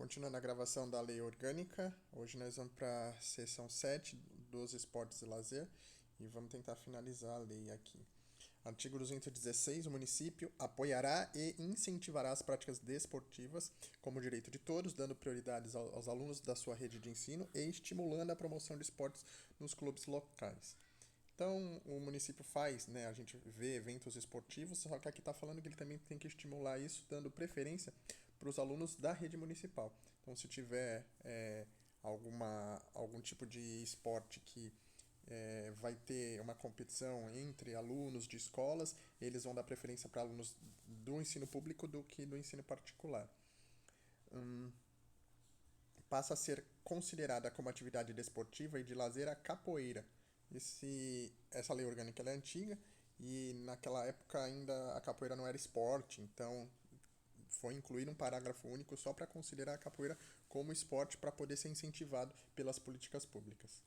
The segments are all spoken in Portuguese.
Continuando a gravação da Lei Orgânica, hoje nós vamos para a seção 7 dos esportes e lazer e vamos tentar finalizar a lei aqui. Artigo 216. O município apoiará e incentivará as práticas desportivas como direito de todos, dando prioridades aos alunos da sua rede de ensino e estimulando a promoção de esportes nos clubes locais. Então, o município faz, né, a gente vê eventos esportivos, só que aqui está falando que ele também tem que estimular isso, dando preferência para os alunos da rede municipal. Então, se tiver algum tipo de esporte que vai ter uma competição entre alunos de escolas, eles vão dar preferência para alunos do ensino público do que do ensino particular. Passa a ser considerada como atividade desportiva e de lazer a capoeira. Essa lei orgânica ela é antiga e naquela época ainda a capoeira não era esporte, então foi incluído um parágrafo único só para considerar a capoeira como esporte para poder ser incentivado pelas políticas públicas.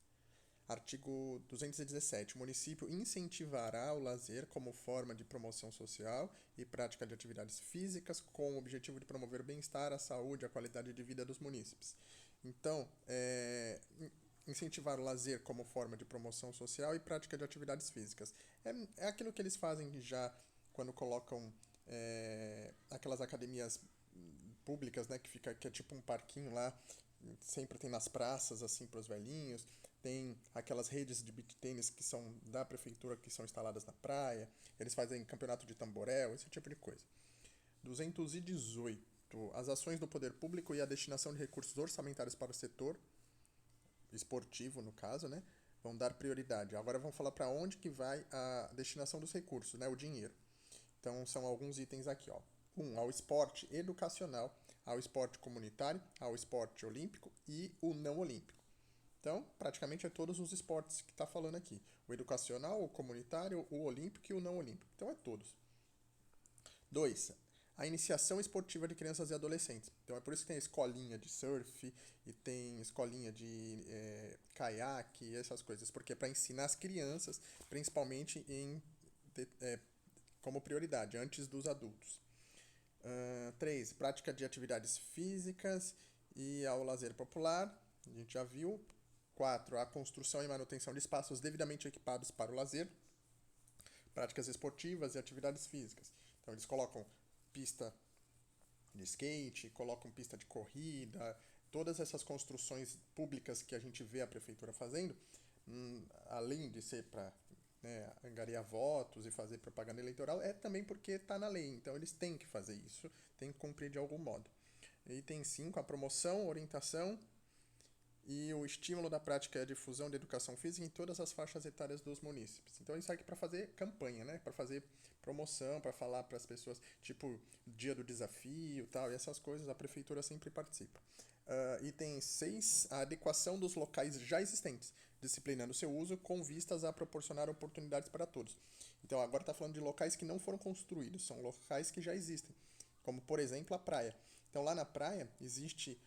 Artigo 217. O município incentivará o lazer como forma de promoção social e prática de atividades físicas com o objetivo de promover o bem-estar, a saúde e a qualidade de vida dos munícipes. Então, incentivar o lazer como forma de promoção social e prática de atividades físicas. É aquilo que eles fazem já quando colocam aquelas academias públicas, né, que é tipo um parquinho lá, sempre tem nas praças assim para os velhinhos, tem aquelas redes de beach tênis que são da prefeitura que são instaladas na praia, eles fazem campeonato de tamborel, esse tipo de coisa. 218. As ações do poder público e a destinação de recursos orçamentários para o setor esportivo, no caso, né, vão dar prioridade. Agora vamos falar para onde que vai a destinação dos recursos, né, o dinheiro. Então são alguns itens aqui, ó. Ao esporte educacional, ao esporte comunitário, ao esporte olímpico e o não olímpico. Então, praticamente é todos os esportes que está falando aqui. O educacional, o comunitário, o olímpico e o não olímpico. Então é todos. 2. A iniciação esportiva de crianças e adolescentes. Então é por isso que tem escolinha de surf e tem escolinha de caiaque, essas coisas. Porque é para ensinar as crianças, principalmente como prioridade, antes dos adultos. 3. Prática de atividades físicas e ao lazer popular. A gente já viu. 4. A construção e manutenção de espaços devidamente equipados para o lazer. Práticas esportivas e atividades físicas. Então, eles colocam pista de skate, colocam pista de corrida, todas essas construções públicas que a gente vê a prefeitura fazendo, além de ser para angariar votos e fazer propaganda eleitoral, é também porque está na lei. Então, eles têm que fazer isso, têm que cumprir de algum modo. Item 5, a promoção, orientação e o estímulo da prática e a difusão da educação física em todas as faixas etárias dos munícipes. Então isso aqui para fazer campanha, né? Para fazer promoção, para falar para as pessoas, tipo, dia do desafio, tal, e essas coisas a prefeitura sempre participa. Item 6, a adequação dos locais já existentes, disciplinando seu uso com vistas a proporcionar oportunidades para todos. Então agora está falando de locais que não foram construídos, são locais que já existem, como por exemplo a praia. Então lá na praia existe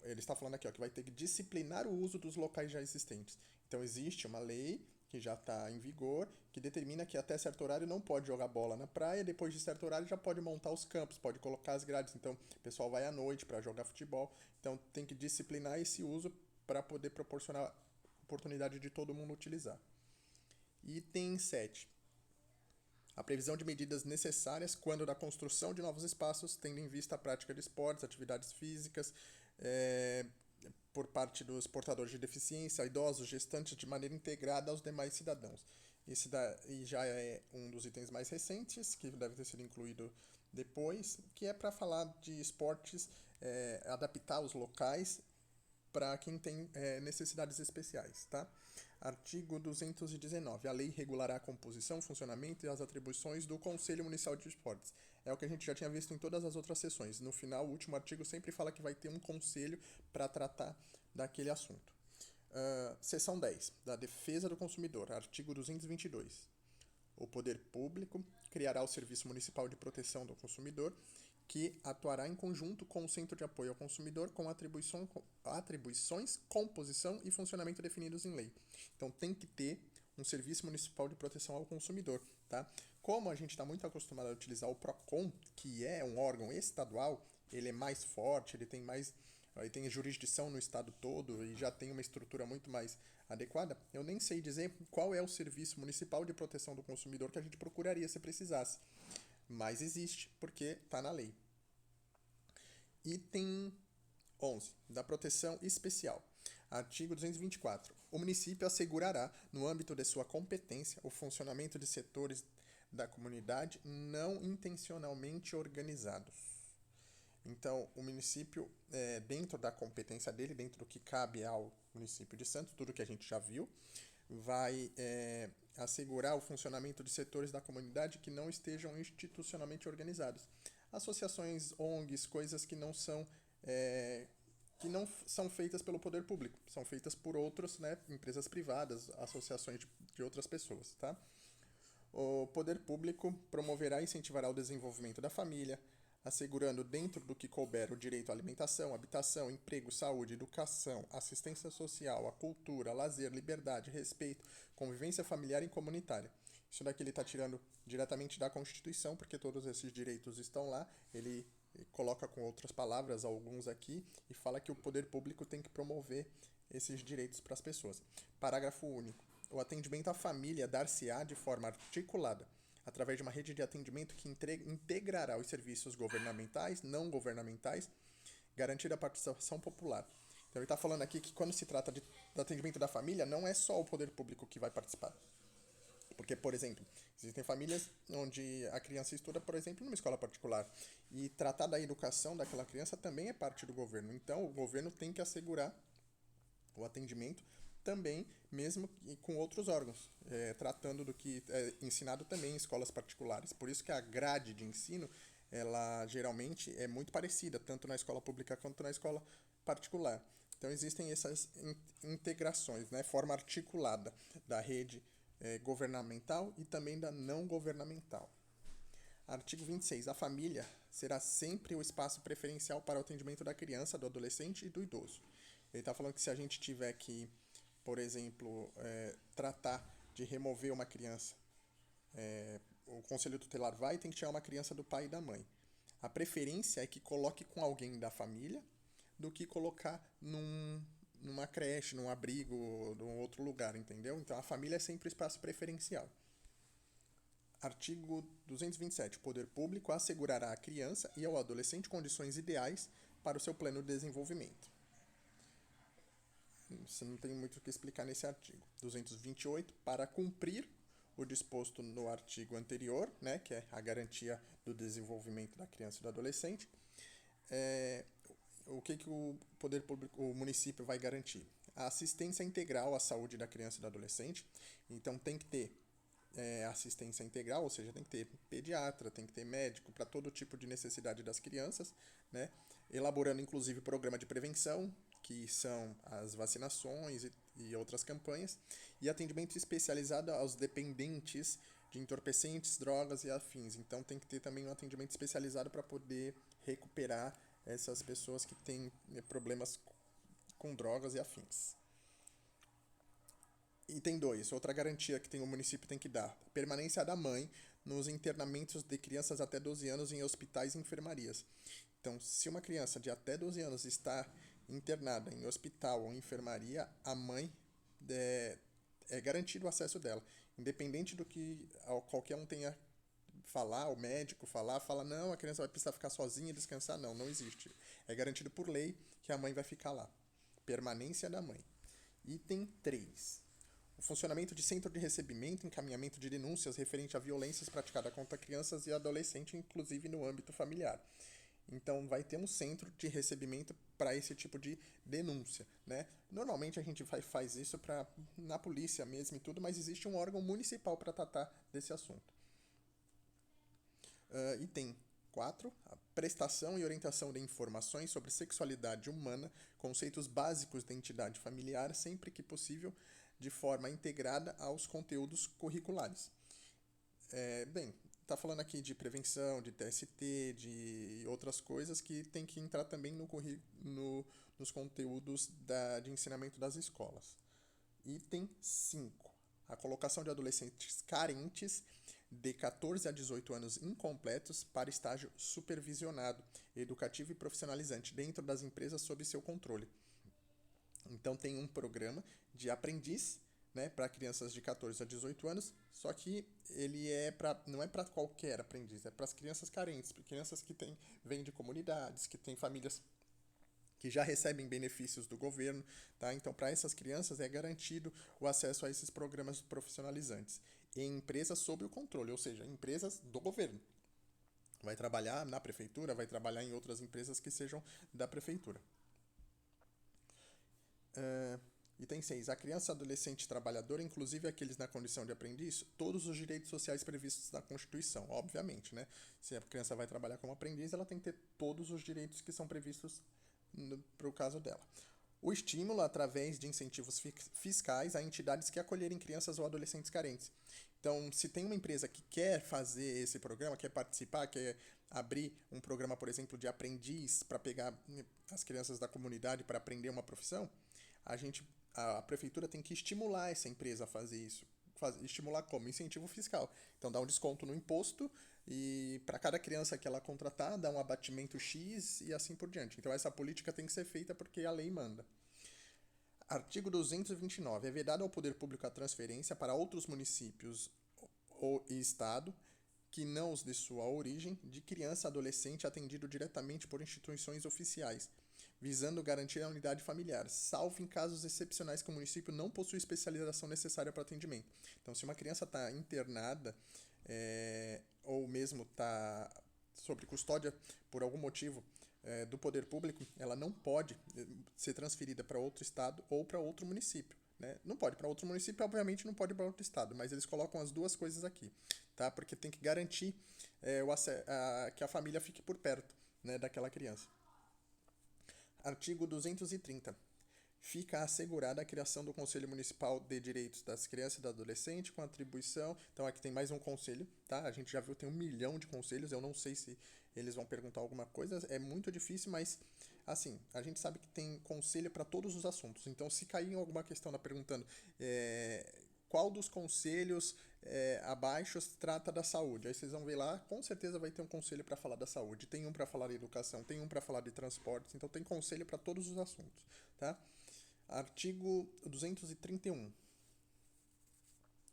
ele está falando aqui, ó, que vai ter que disciplinar o uso dos locais já existentes. Então existe uma lei que já está em vigor, que determina que até certo horário não pode jogar bola na praia, depois de certo horário já pode montar os campos, pode colocar as grades, então o pessoal vai à noite para jogar futebol, então tem que disciplinar esse uso para poder proporcionar oportunidade de todo mundo utilizar. Item 7. A previsão de medidas necessárias quando da construção de novos espaços, tendo em vista a prática de esportes, atividades físicas, por parte dos portadores de deficiência, idosos, gestantes, de maneira integrada aos demais cidadãos. Esse daí já é um dos itens mais recentes, que deve ter sido incluído depois, que é para falar de esportes, adaptar os locais para quem tem necessidades especiais, tá? Artigo 219. A lei regulará a composição, funcionamento e as atribuições do Conselho Municipal de Esportes. É o que a gente já tinha visto em todas as outras sessões. No final, o último artigo sempre fala que vai ter um conselho para tratar daquele assunto. Seção 10. Da defesa do consumidor. Artigo 222. O poder público criará o Serviço Municipal de Proteção do Consumidor, que atuará em conjunto com o Centro de Apoio ao Consumidor com atribuições, composição e funcionamento definidos em lei. Então tem que ter um Serviço Municipal de Proteção ao Consumidor, tá? Como a gente está muito acostumado a utilizar o PROCON, que é um órgão estadual, ele é mais forte, ele tem jurisdição no estado todo e já tem uma estrutura muito mais adequada, eu nem sei dizer qual é o serviço municipal de proteção do consumidor que a gente procuraria se precisasse. Mas existe, porque está na lei. Item 11. Da proteção especial. Artigo 224. O município assegurará, no âmbito de sua competência, o funcionamento de setores da comunidade não intencionalmente organizados. Então, o município, dentro da competência dele, dentro do que cabe ao município de Santos, tudo que a gente já viu, vai assegurar o funcionamento de setores da comunidade que não estejam institucionalmente organizados. Associações, ONGs, coisas que não são feitas pelo poder público, são feitas por outros, né, empresas privadas, associações de outras pessoas, tá? O poder público promoverá e incentivará o desenvolvimento da família, assegurando dentro do que couber o direito à alimentação, habitação, emprego, saúde, educação, assistência social, a cultura, lazer, liberdade, respeito, convivência familiar e comunitária. Isso daqui ele está tirando diretamente da Constituição, porque todos esses direitos estão lá. Ele coloca com outras palavras, alguns aqui, e fala que o poder público tem que promover esses direitos para as pessoas. Parágrafo único. O atendimento à família dar-se-á de forma articulada, através de uma rede de atendimento que integrará os serviços governamentais, não governamentais, garantir a participação popular. Então ele está falando aqui que quando se trata do atendimento da família, não é só o poder público que vai participar. Porque, por exemplo, existem famílias onde a criança estuda, por exemplo, numa escola particular. E tratar da educação daquela criança também é parte do governo. Então, o governo tem que assegurar o atendimento também, mesmo com outros órgãos, tratando do que é ensinado também em escolas particulares. Por isso que a grade de ensino, ela geralmente é muito parecida, tanto na escola pública quanto na escola particular. Então existem essas integrações, né, forma articulada da rede governamental e também da não governamental. Artigo 26. A família será sempre o espaço preferencial para o atendimento da criança, do adolescente e do idoso. Ele está falando que se a gente tiver que, por exemplo, tratar de remover uma criança, o conselho tutelar vai ter que tirar uma criança do pai e da mãe. A preferência é que coloque com alguém da família do que colocar numa creche, num abrigo, num outro lugar, entendeu? Então a família é sempre o espaço preferencial. Artigo 227. O poder público assegurará à criança e ao adolescente condições ideais para o seu pleno desenvolvimento. Você não tem muito o que explicar nesse artigo. 228. Para cumprir o disposto no artigo anterior, né, que é a garantia do desenvolvimento da criança e do adolescente, o que o poder público, o município vai garantir? A assistência integral à saúde da criança e do adolescente. Então tem que ter assistência integral, ou seja, tem que ter pediatra, tem que ter médico para todo tipo de necessidade das crianças, né? Elaborando inclusive programa de prevenção, que são as vacinações e outras campanhas, e atendimento especializado aos dependentes de entorpecentes, drogas e afins. Então tem que ter também um atendimento especializado para poder recuperar essas pessoas que têm problemas com drogas e afins. Item 2. Outra garantia que o município tem que dar. Permanência da mãe nos internamentos de crianças até 12 anos em hospitais e enfermarias. Então, se uma criança de até 12 anos está internada em hospital ou enfermaria, a mãe é garantido o acesso dela. Independente do que qualquer um tenha falar, o médico fala, não, a criança vai precisar ficar sozinha, descansar. Não, não existe. É garantido por lei que a mãe vai ficar lá. Permanência da mãe. Item 3. O funcionamento de centro de recebimento e encaminhamento de denúncias referente a violências praticadas contra crianças e adolescentes, inclusive no âmbito familiar. Então, vai ter um centro de recebimento para esse tipo de denúncia, né? Normalmente a gente faz isso na polícia mesmo e tudo, mas existe um órgão municipal para tratar desse assunto. Item 4. A prestação e orientação de informações sobre sexualidade humana, conceitos básicos da entidade familiar, sempre que possível, de forma integrada aos conteúdos curriculares. Está falando aqui de prevenção, de TST, de outras coisas que tem que entrar também nos conteúdos de ensinamento das escolas. Item 5. A colocação de adolescentes carentes de 14 a 18 anos incompletos para estágio supervisionado, educativo e profissionalizante dentro das empresas sob seu controle. Então tem um programa de aprendiz, né, para crianças de 14 a 18 anos, só que ele não é para qualquer aprendiz, é para as crianças carentes, para crianças que vêm de comunidades, que têm famílias que já recebem benefícios do governo, tá? Então, para essas crianças é garantido o acesso a esses programas profissionalizantes em empresas sob o controle, ou seja, empresas do governo. Vai trabalhar na prefeitura, vai trabalhar em outras empresas que sejam da prefeitura. Item 6. A criança, adolescente e trabalhadora, inclusive aqueles na condição de aprendiz, todos os direitos sociais previstos na Constituição, obviamente, né? Se a criança vai trabalhar como aprendiz, ela tem que ter todos os direitos que são previstos para o caso dela. O estímulo através de incentivos fiscais a entidades que acolherem crianças ou adolescentes carentes. Então, se tem uma empresa que quer fazer esse programa, quer participar, quer abrir um programa, por exemplo, de aprendiz para pegar as crianças da comunidade para aprender uma profissão, a prefeitura tem que estimular essa empresa a fazer isso. Estimular como? Incentivo fiscal. Então, dá um desconto no imposto e para cada criança que ela contratar, dá um abatimento X e assim por diante. Então, essa política tem que ser feita porque a lei manda. Artigo 229. É vedado ao poder público a transferência para outros municípios e estado que não os de sua origem, de criança e adolescente atendido diretamente por instituições oficiais, visando garantir a unidade familiar, salvo em casos excepcionais que o município não possui especialização necessária para atendimento. Então, se uma criança está internada ou mesmo está sob custódia por algum motivo do poder público, ela não pode ser transferida para outro estado ou para outro município. Né? Não pode para outro município, obviamente não pode para outro estado, mas eles colocam as duas coisas aqui, tá? Porque tem que garantir que a família fique por perto, né, daquela criança. Artigo 230. Fica assegurada a criação do Conselho Municipal de Direitos das Crianças e do Adolescente com atribuição. Então aqui tem mais um conselho, tá? A gente já viu, tem 1 milhão de conselhos. Eu não sei se eles vão perguntar alguma coisa. É muito difícil, mas assim, a gente sabe que tem conselho para todos os assuntos. Então, se cair em alguma questão perguntando qual dos conselhos abaixo trata da saúde, aí vocês vão ver lá, com certeza vai ter um conselho para falar da saúde. Tem um para falar de educação, tem um para falar de transportes. Então, tem conselho para todos os assuntos, tá? Artigo 231.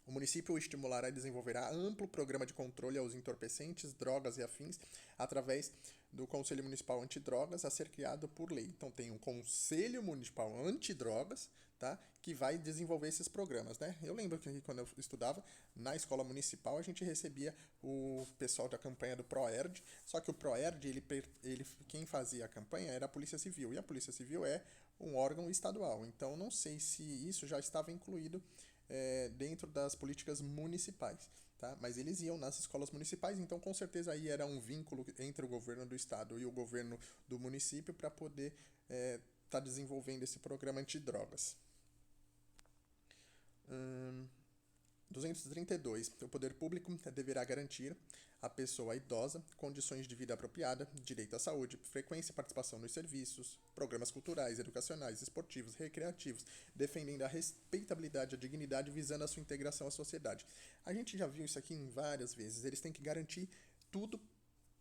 O município estimulará e desenvolverá amplo programa de controle aos entorpecentes, drogas e afins através do Conselho Municipal Antidrogas a ser criado por lei. Então tem um Conselho Municipal Antidrogas, tá, que vai desenvolver esses programas, né? Eu lembro que quando eu estudava na escola municipal a gente recebia o pessoal da campanha do ProERD, só que o ProERD, quem fazia a campanha era a Polícia Civil, e a Polícia Civil é um órgão estadual. Então não sei se isso já estava incluído dentro das políticas municipais, tá? Mas eles iam nas escolas municipais, então com certeza aí era um vínculo entre o governo do estado e o governo do município para poder tá desenvolvendo esse programa antidrogas. 232. O poder público deverá garantir à pessoa idosa condições de vida apropriada, direito à saúde, frequência e participação nos serviços, programas culturais, educacionais, esportivos, recreativos, defendendo a respeitabilidade e a dignidade, visando a sua integração à sociedade. A gente já viu isso aqui em várias vezes. Eles têm que garantir tudo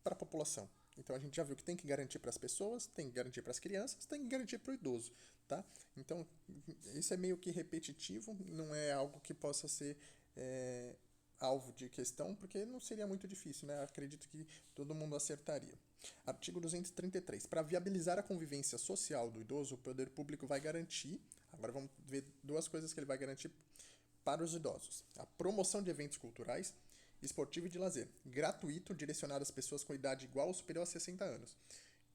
para a população. Então a gente já viu que tem que garantir para as pessoas, tem que garantir para as crianças, tem que garantir para o idoso, tá? Então isso é meio que repetitivo, não é algo que possa ser alvo de questão, porque não seria muito difícil, né? Acredito que todo mundo acertaria. Artigo 233. Para viabilizar a convivência social do idoso, o poder público vai garantir, agora vamos ver duas coisas que ele vai garantir para os idosos: a promoção de eventos culturais, esportivo e de lazer, gratuito, direcionado às pessoas com idade igual ou superior a 60 anos.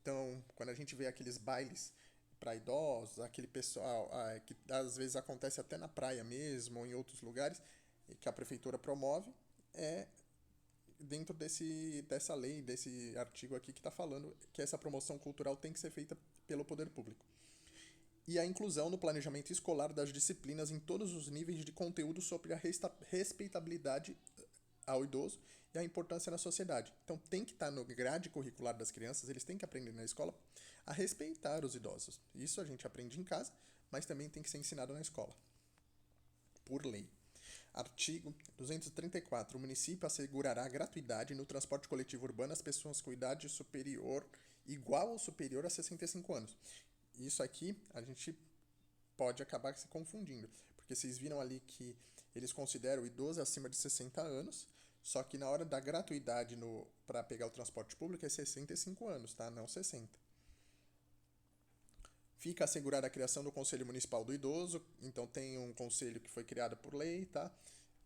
Então, quando a gente vê aqueles bailes para idosos, aquele pessoal que às vezes acontece até na praia mesmo, ou em outros lugares, que a prefeitura promove, dentro dessa lei, desse artigo aqui que está falando que essa promoção cultural tem que ser feita pelo poder público. E a inclusão no planejamento escolar das disciplinas em todos os níveis de conteúdo sobre a respeitabilidade ao idoso e a importância na sociedade. Então tem que estar no grade curricular das crianças, eles têm que aprender na escola a respeitar os idosos. Isso a gente aprende em casa, mas também tem que ser ensinado na escola, por lei. Artigo 234. O município assegurará gratuidade no transporte coletivo urbano às pessoas com idade superior, igual ou superior a 65 anos. Isso aqui a gente pode acabar se confundindo, porque vocês viram ali que eles consideram o idoso acima de 60 anos, só que na hora da gratuidade para pegar o transporte público é 65 anos, tá? Não 60. Fica assegurada a criação do Conselho Municipal do Idoso, então tem um conselho que foi criado por lei, tá?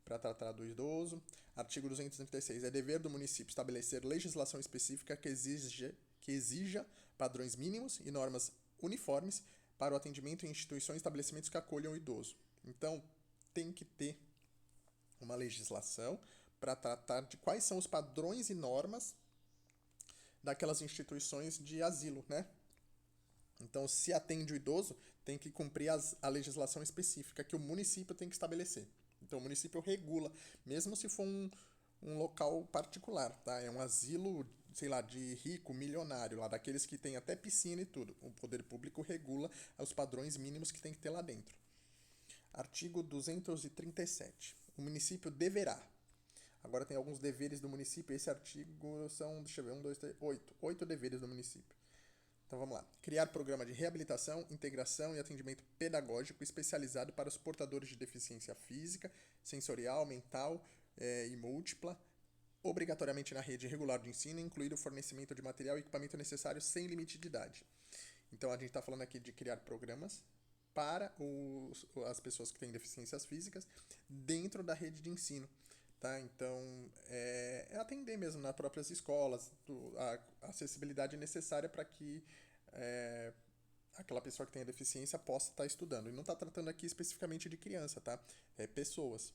Para tratar do idoso. Artigo 236. É dever do município estabelecer legislação específica que exija padrões mínimos e normas uniformes para o atendimento em instituições e estabelecimentos que acolham o idoso. Então, tem que ter uma legislação para tratar de quais são os padrões e normas daquelas instituições de asilo, né? Então, se atende o idoso, tem que cumprir a legislação específica que o município tem que estabelecer. Então, o município regula, mesmo se for um local particular, tá? É um asilo, sei lá, de rico, milionário, lá daqueles que tem até piscina e tudo. O poder público regula os padrões mínimos que tem que ter lá dentro. Artigo 237. O município deverá. Agora tem alguns deveres do município. Esse artigo são, deixa eu ver, 1, 2, 3, 8. 8 deveres do município. Então vamos lá. Criar programa de reabilitação, integração e atendimento pedagógico especializado para os portadores de deficiência física, sensorial, mental e múltipla, obrigatoriamente na rede regular de ensino, incluído o fornecimento de material e equipamento necessário sem limite de idade. Então a gente está falando aqui de criar programas para as pessoas que têm deficiências físicas dentro da rede de ensino. Tá? Então, é atender mesmo nas próprias escolas, a acessibilidade necessária para que aquela pessoa que tem a deficiência possa estar estudando. E não está tratando aqui especificamente de criança, tá? É pessoas.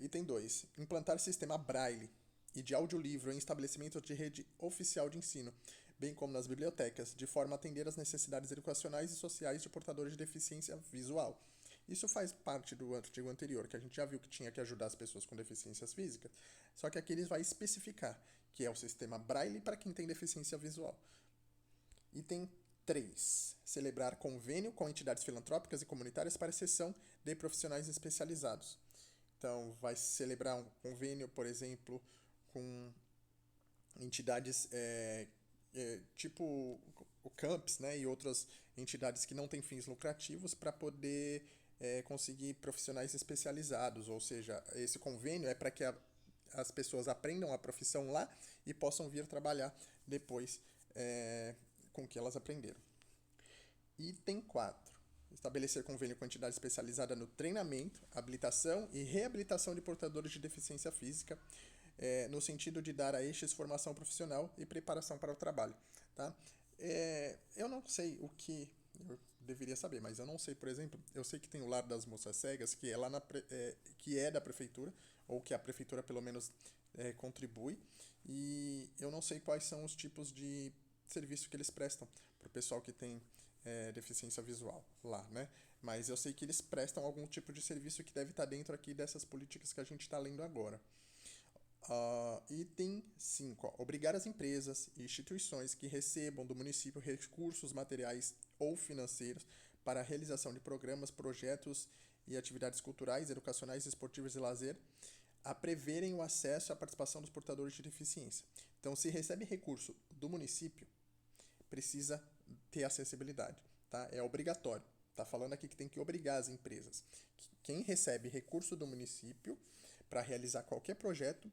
Item 2. Implantar sistema Braille e de audiolivro em estabelecimentos de rede oficial de ensino, bem como nas bibliotecas, de forma a atender às necessidades educacionais e sociais de portadores de deficiência visual. Isso faz parte do artigo anterior, que a gente já viu que tinha que ajudar as pessoas com deficiências físicas, só que aqui eles vai especificar que é o sistema Braille para quem tem deficiência visual. Item 3. Celebrar convênio com entidades filantrópicas e comunitárias para exceção de profissionais especializados. Então, vai celebrar um convênio, por exemplo, com entidades tipo o CAMPS, né, e outras entidades que não têm fins lucrativos para poder conseguir profissionais especializados. Ou seja, esse convênio é para que as pessoas aprendam a profissão lá e possam vir trabalhar depois com o que elas aprenderam. Item 4. Estabelecer convênio com entidade especializada no treinamento, habilitação e reabilitação de portadores de deficiência física, no sentido de dar a estes formação profissional e preparação para o trabalho. Tá? Eu não sei o que eu deveria saber, mas eu não sei, por exemplo, eu sei que tem o Lar das Moças Cegas, que é, lá que é da prefeitura, ou que a prefeitura pelo menos contribui, e eu não sei quais são os tipos de serviço que eles prestam para o pessoal que tem deficiência visual lá, né? Mas eu sei que eles prestam algum tipo de serviço que deve estar dentro aqui dessas políticas que a gente está lendo agora. Item 5. Obrigar as empresas e instituições que recebam do município recursos materiais ou financeiros para a realização de programas, projetos e atividades culturais, educacionais, esportivas e lazer a preverem o acesso à participação dos portadores de deficiência. Então, se recebe recurso do município, precisa ter acessibilidade, tá? É obrigatório. Tá falando aqui que tem que obrigar as empresas. Quem recebe recurso do município para realizar qualquer projeto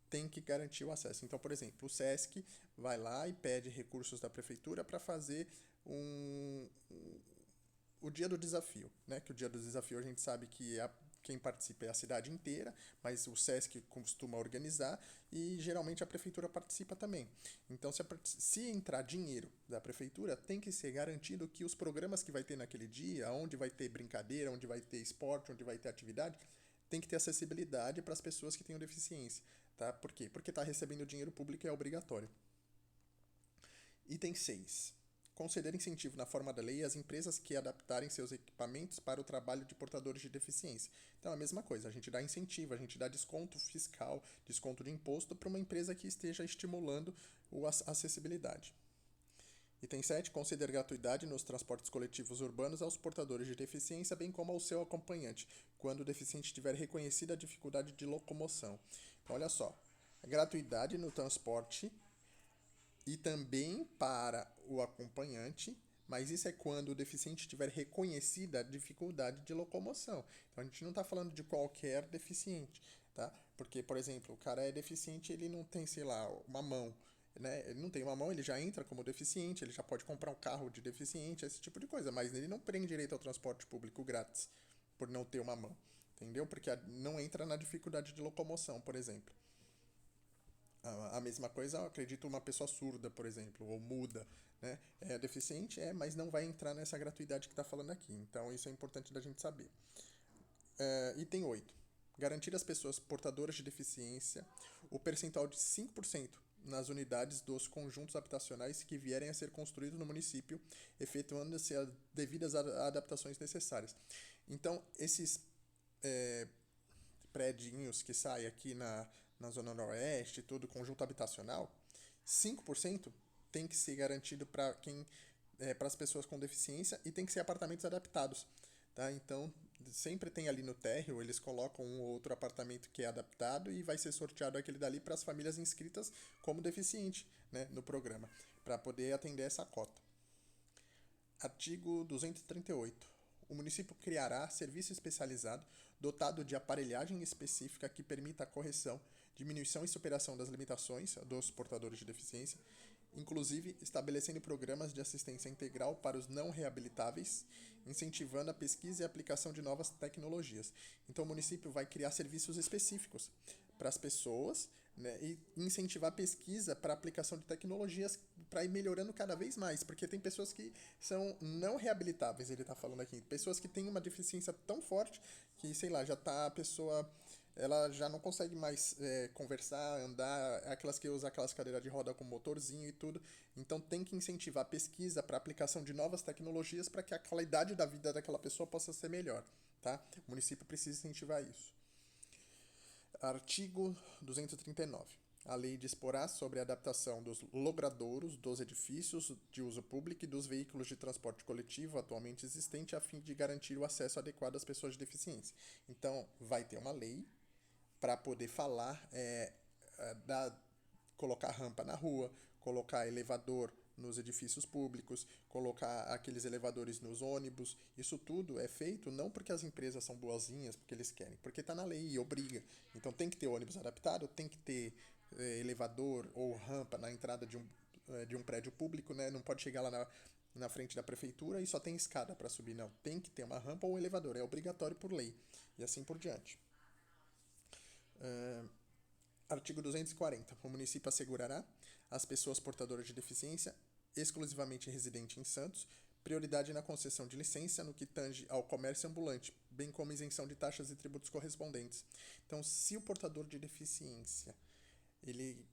tem que garantir o acesso. Então, por exemplo, o SESC vai lá e pede recursos da prefeitura para fazer o Dia do Desafio, né? Que o Dia do Desafio a gente sabe que quem participa é a cidade inteira, mas o SESC costuma organizar e geralmente a prefeitura participa também. Então, se entrar dinheiro da prefeitura, tem que ser garantido que os programas que vai ter naquele dia, onde vai ter brincadeira, onde vai ter esporte, onde vai ter atividade, tem que ter acessibilidade para as pessoas que tenham deficiência. Tá? Por quê? Porque está recebendo dinheiro público e é obrigatório. Item 6. Conceder incentivo na forma da lei às empresas que adaptarem seus equipamentos para o trabalho de portadores de deficiência. Então é a mesma coisa, a gente dá incentivo, a gente dá desconto fiscal, desconto de imposto para uma empresa que esteja estimulando a acessibilidade. Item 7. Conceder gratuidade nos transportes coletivos urbanos aos portadores de deficiência, bem como ao seu acompanhante, quando o deficiente tiver reconhecida a dificuldade de locomoção. Então, olha só. A gratuidade no transporte e também para o acompanhante, mas isso é quando o deficiente tiver reconhecida a dificuldade de locomoção. Então, a gente não está falando de qualquer deficiente, tá? Porque, por exemplo, o cara é deficiente, ele não tem, sei lá, uma mão, né? Ele não tem uma mão, ele já entra como deficiente, ele já pode comprar um carro de deficiente, esse tipo de coisa, mas ele não tem direito ao transporte público grátis por não ter uma mão, entendeu? Porque não entra na dificuldade de locomoção, por exemplo. A mesma coisa, eu acredito, uma pessoa surda, por exemplo, ou muda, né? É deficiente, mas não vai entrar nessa gratuidade que está falando aqui. Então, isso é importante da gente saber. Item 8. Garantir às pessoas portadoras de deficiência o percentual de 5% nas unidades dos conjuntos habitacionais que vierem a ser construídos no município, efetuando-se as devidas adaptações necessárias. Então, esses predinhos que saem aqui na Zona Noroeste, todo conjunto habitacional, 5% tem que ser garantido para para as pessoas com deficiência e tem que ser apartamentos adaptados, tá? Então, sempre tem ali no térreo, eles colocam um ou outro apartamento que é adaptado e vai ser sorteado aquele dali para as famílias inscritas como deficiente, né, no programa, para poder atender essa cota. Artigo 238. O município criará serviço especializado dotado de aparelhagem específica que permita a correção, diminuição e superação das limitações dos portadores de deficiência, inclusive estabelecendo programas de assistência integral para os não reabilitáveis, incentivando a pesquisa e a aplicação de novas tecnologias. Então, o município vai criar serviços específicos para as pessoas, né, e incentivar a pesquisa para a aplicação de tecnologias para ir melhorando cada vez mais, porque tem pessoas que são não reabilitáveis, ele está falando aqui, pessoas que têm uma deficiência tão forte que, sei lá, já tá a pessoa, ela já não consegue mais conversar, andar, aquelas que usam aquelas cadeiras de roda com motorzinho e tudo. Então tem que incentivar a pesquisa para a aplicação de novas tecnologias para que a qualidade da vida daquela pessoa possa ser melhor, tá? O município precisa incentivar isso. Artigo 239. A lei disporá sobre a adaptação dos logradouros dos edifícios de uso público e dos veículos de transporte coletivo atualmente existentes a fim de garantir o acesso adequado às pessoas de deficiência. Então, vai ter uma lei para poder falar colocar rampa na rua, colocar elevador nos edifícios públicos, colocar aqueles elevadores nos ônibus. Isso tudo é feito não porque as empresas são boazinhas, porque eles querem, porque está na lei e obriga. Então tem que ter ônibus adaptado, tem que ter elevador ou rampa na entrada de um prédio público, né? Não pode chegar lá na frente da prefeitura e só tem escada para subir, não. Tem que ter uma rampa ou um elevador, é obrigatório por lei. E assim por diante. Artigo 240. O município assegurará às pessoas portadoras de deficiência, exclusivamente residente em Santos, prioridade na concessão de licença no que tange ao comércio ambulante, bem como isenção de taxas e tributos correspondentes. Então, se o portador de deficiência, ele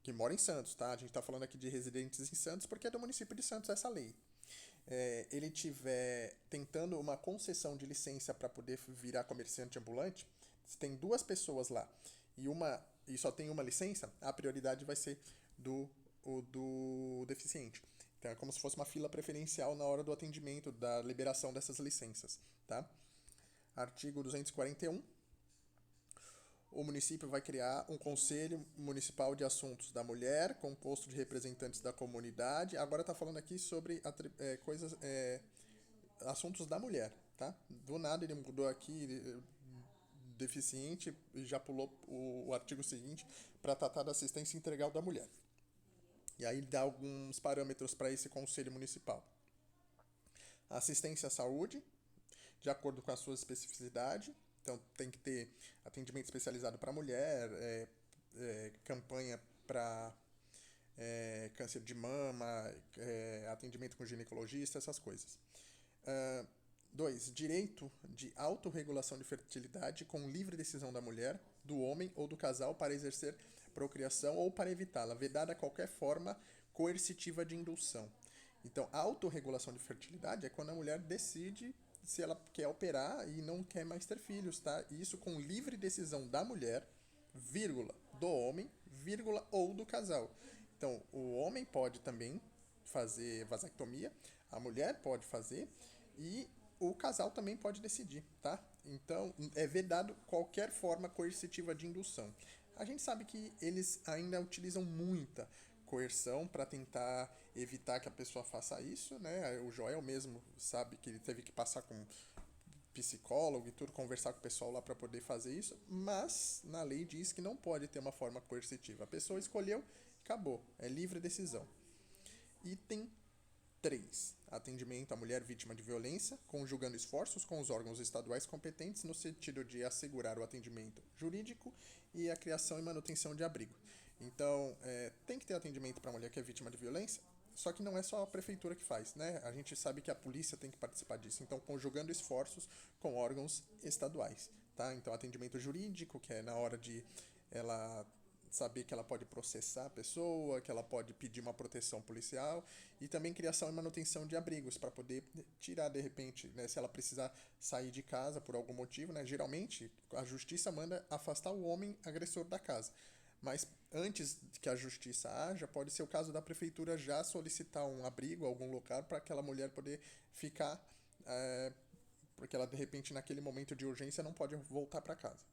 que mora em Santos, tá? A gente está falando aqui de residentes em Santos porque é do município de Santos essa lei. Ele tiver tentando uma concessão de licença para poder virar comerciante ambulante, se tem duas pessoas lá e só tem uma licença, a prioridade vai ser do deficiente. Então é como se fosse uma fila preferencial na hora do atendimento, da liberação dessas licenças, tá? Artigo 241. O município vai criar um Conselho Municipal de Assuntos da Mulher, composto de representantes da comunidade. Agora está falando aqui sobre assuntos da mulher, tá? Do nada ele mudou aqui deficiente e já pulou o artigo seguinte para tratar da assistência integral da mulher. E aí dá alguns parâmetros para esse Conselho Municipal. Assistência à saúde, de acordo com a sua especificidade. Então, tem que ter atendimento especializado para mulher, campanha para câncer de mama, atendimento com ginecologista, essas coisas. 2. Direito de autorregulação de fertilidade com livre decisão da mulher, do homem ou do casal para exercer procriação ou para evitá-la, vedada qualquer forma coercitiva de indução. Então, a autorregulação de fertilidade é quando a mulher decide se ela quer operar e não quer mais ter filhos, tá? Isso com livre decisão da mulher, vírgula, do homem, vírgula, ou do casal. Então, o homem pode também fazer vasectomia, a mulher pode fazer e o casal também pode decidir, tá? Então, é vedado qualquer forma coercitiva de indução. A gente sabe que eles ainda utilizam muita coerção para tentar evitar que a pessoa faça isso, né? O Joel mesmo sabe que ele teve que passar com psicólogo e tudo, conversar com o pessoal lá para poder fazer isso, mas na lei diz que não pode ter uma forma coercitiva. A pessoa escolheu, acabou, é livre decisão. Item 3. Atendimento à mulher vítima de violência, conjugando esforços com os órgãos estaduais competentes no sentido de assegurar o atendimento jurídico e a criação e manutenção de abrigo. Então, tem que ter atendimento para a mulher que é vítima de violência, só que não é só a prefeitura que faz, né? A gente sabe que a polícia tem que participar disso. Então, conjugando esforços com órgãos estaduais, tá? Então, atendimento jurídico, que é na hora de ela saber que ela pode processar a pessoa, que ela pode pedir uma proteção policial e também criação e manutenção de abrigos para poder tirar de repente, né, se ela precisar sair de casa por algum motivo, né, geralmente a justiça manda afastar o homem agressor da casa. Mas antes que a justiça haja, pode ser o caso da prefeitura já solicitar um abrigo, algum lugar para aquela mulher poder ficar, porque ela de repente naquele momento de urgência não pode voltar para casa.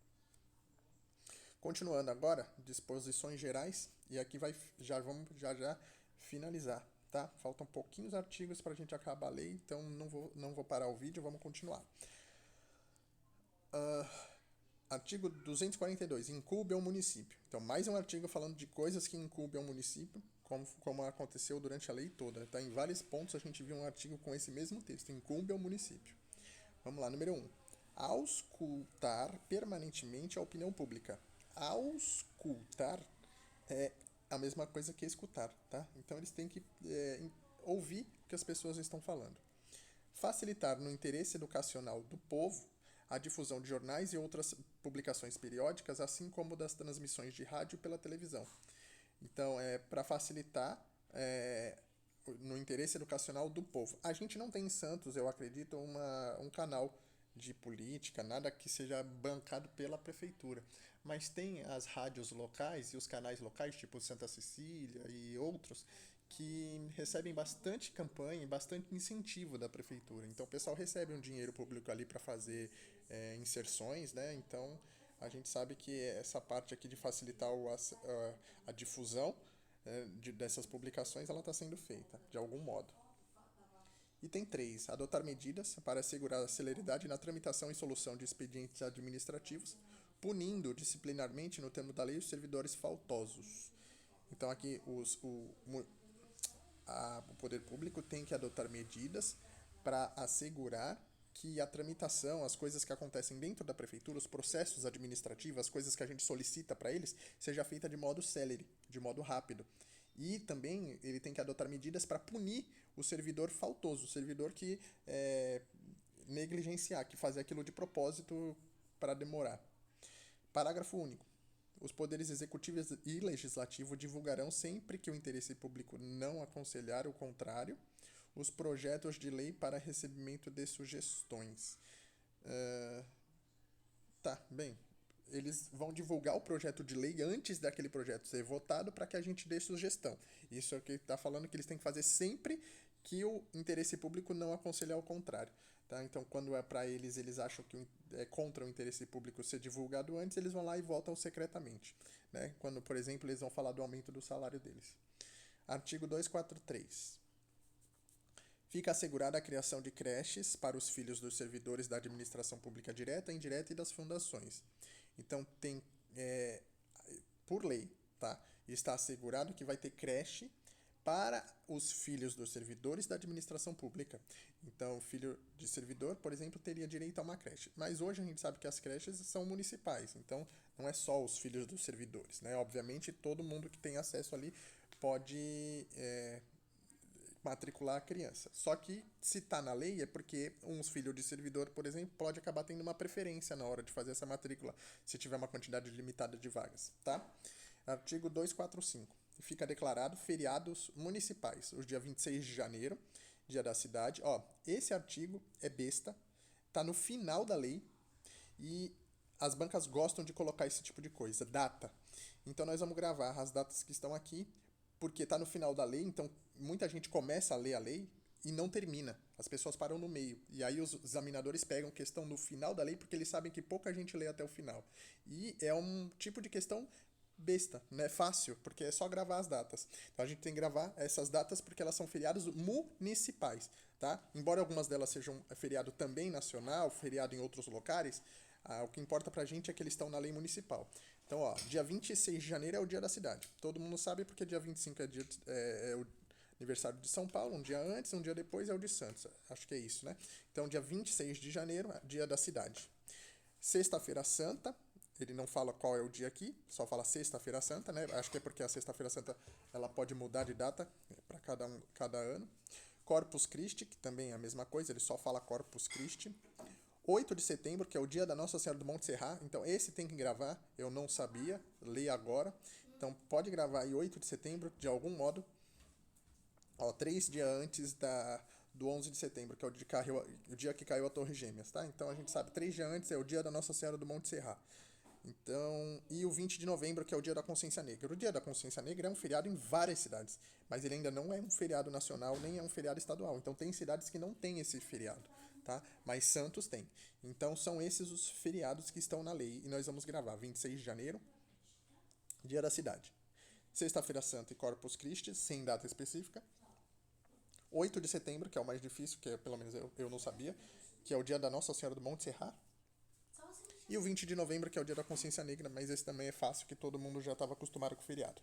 Continuando agora, disposições gerais, e aqui vamos já finalizar, tá? Faltam pouquinhos artigos para a gente acabar a lei, então não vou parar o vídeo, vamos continuar. Artigo 242, incumbe ao município. Então, mais um artigo falando de coisas que incumbem ao município, como aconteceu durante a lei toda. Tá? Em vários pontos a gente viu um artigo com esse mesmo texto, incumbe ao município. Vamos lá, número 1. Auscultar permanentemente a opinião pública. Auscultar é a mesma coisa que escutar, tá? Então eles têm que ouvir o que as pessoas estão falando. Facilitar no interesse educacional do povo a difusão de jornais e outras publicações periódicas, assim como das transmissões de rádio pela televisão. Então, para facilitar no interesse educacional do povo. A gente não tem em Santos, eu acredito, um canal de política, nada que seja bancado pela prefeitura. Mas tem as rádios locais e os canais locais, tipo Santa Cecília e outros, que recebem bastante campanha e bastante incentivo da prefeitura. Então o pessoal recebe um dinheiro público ali para fazer inserções, né? Então a gente sabe que essa parte aqui de facilitar a difusão dessas publicações, ela está sendo feita de algum modo. Item 3. Adotar medidas para assegurar a celeridade na tramitação e solução de expedientes administrativos, punindo disciplinarmente, no termo da lei, os servidores faltosos. Então, aqui, o poder público tem que adotar medidas para assegurar que a tramitação, as coisas que acontecem dentro da prefeitura, os processos administrativos, as coisas que a gente solicita para eles, seja feita de modo célere, de modo rápido. E também ele tem que adotar medidas para punir o servidor faltoso, o servidor que negligenciar, que fazer aquilo de propósito para demorar. Parágrafo único. Os poderes executivo e legislativo divulgarão, sempre que o interesse público não aconselhar o contrário, os projetos de lei para recebimento de sugestões. Bem. Eles vão divulgar o projeto de lei antes daquele projeto ser votado para que a gente dê sugestão. Isso é o que está falando que eles têm que fazer sempre que o interesse público não aconselhar o contrário. Tá? Então, quando é para eles, eles acham que é contra o interesse público ser divulgado antes, eles vão lá e votam secretamente. Né? Quando, por exemplo, eles vão falar do aumento do salário deles. Artigo 243. Fica assegurada a criação de creches para os filhos dos servidores da administração pública direta, indireta e das fundações. Então, tem, por lei, tá? Está assegurado que vai ter creche para os filhos dos servidores da administração pública. Então, o filho de servidor, por exemplo, teria direito a uma creche. Mas hoje a gente sabe que as creches são municipais, então não é só os filhos dos servidores, né? Obviamente, todo mundo que tem acesso ali pode matricular a criança. Só que se está na lei é porque uns filhos de servidor, por exemplo, pode acabar tendo uma preferência na hora de fazer essa matrícula, se tiver uma quantidade limitada de vagas, tá? Artigo 245. Fica declarado feriados municipais, os dia 26 de janeiro, dia da cidade. Esse artigo é besta, tá no final da lei e as bancas gostam de colocar esse tipo de coisa, data. Então nós vamos gravar as datas que estão aqui porque está no final da lei, então muita gente começa a ler a lei e não termina. As pessoas param no meio. E aí os examinadores pegam questão no final da lei porque eles sabem que pouca gente lê até o final. E é um tipo de questão besta, né? Fácil, porque é só gravar as datas. Então a gente tem que gravar essas datas porque elas são feriados municipais, tá? Embora algumas delas sejam feriado também nacional, feriado em outros locais, o que importa pra gente é que eles estão na lei municipal. Então, ó, dia 26 de janeiro é o dia da cidade. Todo mundo sabe porque dia 25 é o aniversário de São Paulo, um dia antes, um dia depois é o de Santos. Acho que é isso, né? Então, dia 26 de janeiro, dia da cidade. Sexta-feira Santa, ele não fala qual é o dia aqui, só fala Sexta-feira Santa, né? Acho que é porque a Sexta-feira Santa ela pode mudar de data para cada ano. Corpus Christi, que também é a mesma coisa, ele só fala Corpus Christi. 8 de setembro, que é o dia da Nossa Senhora do Monte Serrat. Então, esse tem que gravar, eu não sabia, lê agora. Então, pode gravar aí 8 de setembro, de algum modo. Ó, 3 dias antes do 11 de setembro, que é o dia que caiu a Torre Gêmeas, tá? Então, a gente sabe, 3 dias antes é o dia da Nossa Senhora do Monte Serrat. Então, e o 20 de novembro, que é o dia da Consciência Negra. O dia da Consciência Negra é um feriado em várias cidades, mas ele ainda não é um feriado nacional, nem é um feriado estadual. Então, tem cidades que não têm esse feriado, tá? Mas Santos tem. Então, são esses os feriados que estão na lei e nós vamos gravar 26 de janeiro, dia da cidade. Sexta-feira Santa e Corpus Christi, sem data específica. 8 de setembro, que é o mais difícil, que pelo menos eu não sabia, que é o dia da Nossa Senhora do Monte Serrat. E o 20 de novembro, que é o dia da Consciência Negra, mas esse também é fácil, que todo mundo já estava acostumado com o feriado.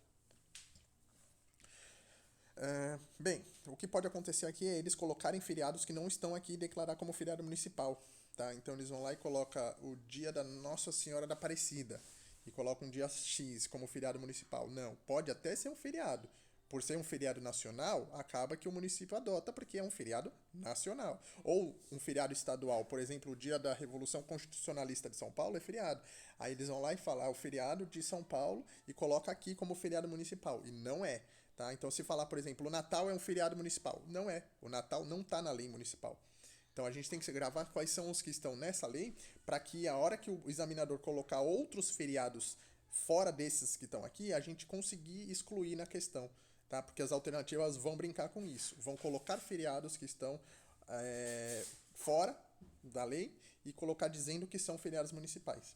Bem, o que pode acontecer aqui é eles colocarem feriados que não estão aqui e declarar como feriado municipal. Tá? Então eles vão lá e colocam o dia da Nossa Senhora da Aparecida e colocam um dia X como feriado municipal. Não, pode até ser um feriado. Por ser um feriado nacional, acaba que o município adota porque é um feriado nacional. Ou um feriado estadual, por exemplo, o dia da Revolução Constitucionalista de São Paulo é feriado. Aí eles vão lá e falam, o feriado de São Paulo e coloca aqui como feriado municipal. E não é. Tá? Então, se falar, por exemplo, o Natal é um feriado municipal. Não é. O Natal não está na lei municipal. Então, a gente tem que gravar quais são os que estão nessa lei, para que a hora que o examinador colocar outros feriados fora desses que estão aqui, a gente conseguir excluir na questão. Tá? Porque as alternativas vão brincar com isso. Vão colocar feriados que estão fora da lei e colocar dizendo que são feriados municipais.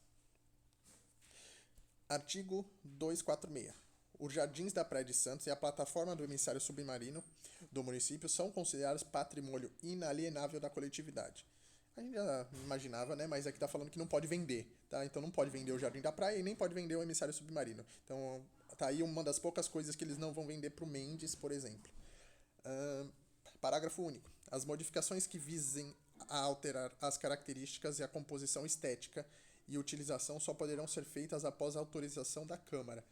Artigo 246. Os jardins da Praia de Santos e a plataforma do emissário submarino do município são considerados patrimônio inalienável da coletividade. A gente já imaginava, né? Mas aqui tá falando que não pode vender, tá? Então não pode vender o Jardim da Praia e nem pode vender o emissário submarino. Então tá aí uma das poucas coisas que eles não vão vender pro Mendes, por exemplo. Parágrafo único. As modificações que visem a alterar as características e a composição estética e utilização só poderão ser feitas após a autorização da Câmara.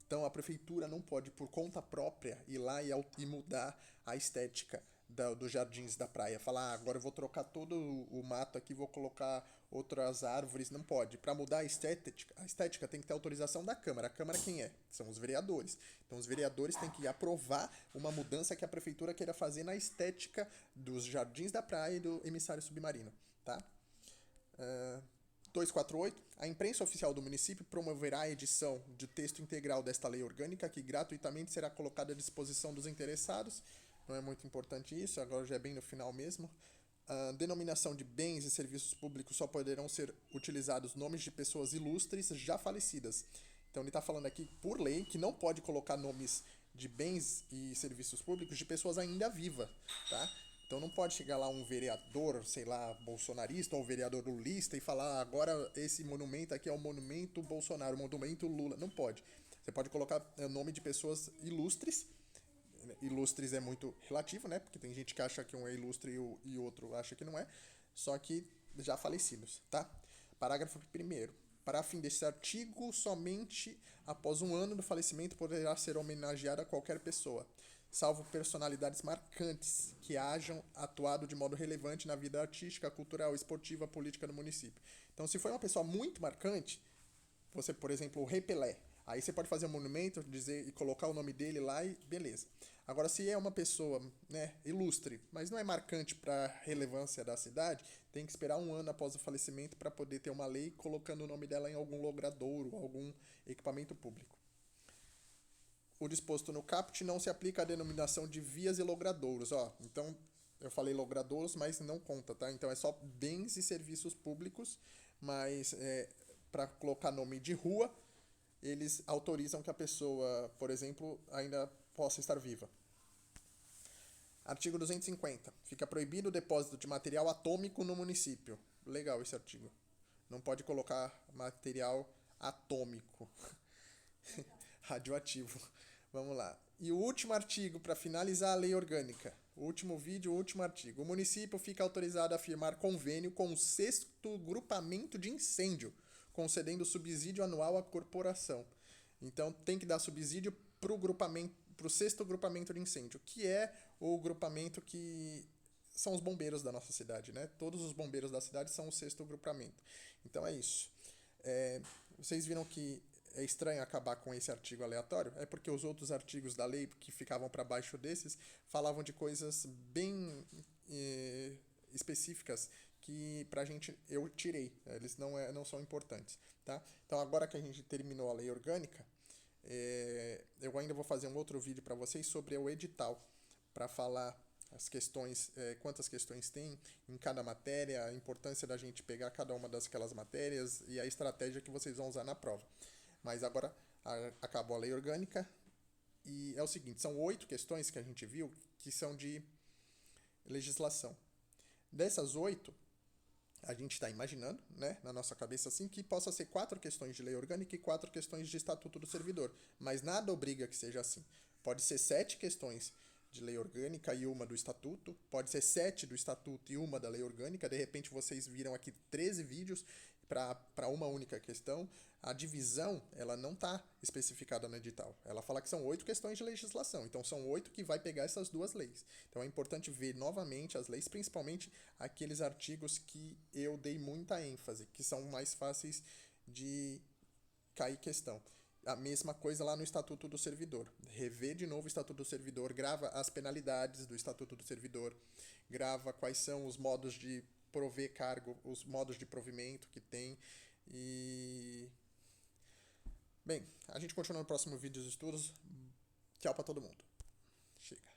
Então a prefeitura não pode, por conta própria, ir lá e mudar a estética dos jardins da praia. Falar, agora eu vou trocar todo o mato aqui, vou colocar outras árvores. Não pode. Para mudar a estética tem que ter autorização da Câmara. A Câmara quem é? São os vereadores. Então os vereadores têm que aprovar uma mudança que a prefeitura queira fazer na estética dos jardins da praia e do emissário submarino. Tá? 248. A imprensa oficial do município promoverá a edição de texto integral desta lei orgânica, que gratuitamente será colocada à disposição dos interessados. Não é muito importante isso, agora já é bem no final mesmo. A denominação de bens e serviços públicos só poderão ser utilizados nomes de pessoas ilustres já falecidas. Então ele está falando aqui, por lei, que não pode colocar nomes de bens e serviços públicos de pessoas ainda vivas, tá? Então não pode chegar lá um vereador, sei lá, bolsonarista ou vereador lulista e falar agora esse monumento aqui é o monumento Bolsonaro, o monumento Lula. Não pode. Você pode colocar nome de pessoas ilustres. Ilustres é muito relativo, né? Porque tem gente que acha que um é ilustre e outro acha que não é. Só que já falecidos, tá? Parágrafo 1º. Para fim deste artigo, somente após um ano do falecimento poderá ser homenageada qualquer pessoa, salvo personalidades marcantes que hajam atuado de modo relevante na vida artística, cultural, esportiva, política do município. Então, se for uma pessoa muito marcante, você, por exemplo, o Rei Pelé, aí você pode fazer um monumento, dizer e colocar o nome dele lá e beleza. Agora, se é uma pessoa, né, ilustre, mas não é marcante para a relevância da cidade, tem que esperar um ano após o falecimento para poder ter uma lei colocando o nome dela em algum logradouro, algum equipamento público. o disposto no caput não se aplica à denominação de vias e logradouros, ó. Então, eu falei logradouros, mas não conta, tá? Então, é só bens e serviços públicos, mas para colocar nome de rua, eles autorizam que a pessoa, por exemplo, ainda possa estar viva. Artigo 250. Fica proibido o depósito de material atômico no município. Legal esse artigo. Não pode colocar material atômico. Radioativo. Vamos lá. E o último artigo, para finalizar a lei orgânica. O último vídeo, o último artigo. O município fica autorizado a firmar convênio com o 6º grupamento de incêndio, concedendo subsídio anual à corporação. Então, tem que dar subsídio para o 6º grupamento de incêndio, que é o grupamento que são os bombeiros da nossa cidade, né? Todos os bombeiros da cidade são o 6º grupamento. Então, é isso. Vocês viram que é estranho acabar com esse artigo aleatório? É porque os outros artigos da lei que ficavam para baixo desses falavam de coisas bem específicas que pra gente eu tirei. Eles não são importantes, tá? Então agora que a gente terminou a lei orgânica, eu ainda vou fazer um outro vídeo para vocês sobre o edital, para falar as questões, quantas questões tem em cada matéria, a importância da gente pegar cada uma daquelas matérias e a estratégia que vocês vão usar na prova. Mas agora acabou a lei orgânica e é o seguinte, são 8 questões que a gente viu que são de legislação. Dessas 8, a gente está imaginando, né, na nossa cabeça assim, que possa ser 4 questões de lei orgânica e 4 questões de estatuto do servidor. Mas nada obriga que seja assim. Pode ser 7 questões de lei orgânica e uma do estatuto, pode ser 7 do estatuto e uma da lei orgânica, de repente vocês viram aqui 13 vídeos para uma única questão. A divisão, ela não está especificada no edital. Ela fala que são 8 questões de legislação, então são 8 que vai pegar essas duas leis. Então é importante ver novamente as leis, principalmente aqueles artigos que eu dei muita ênfase, que são mais fáceis de cair questão. A mesma coisa lá no Estatuto do Servidor. Rever de novo o Estatuto do Servidor, grava as penalidades do Estatuto do Servidor, grava quais são os modos de prover cargo, os modos de provimento que tem. E bem, a gente continua no próximo vídeo dos estudos. Tchau pra todo mundo. Chega.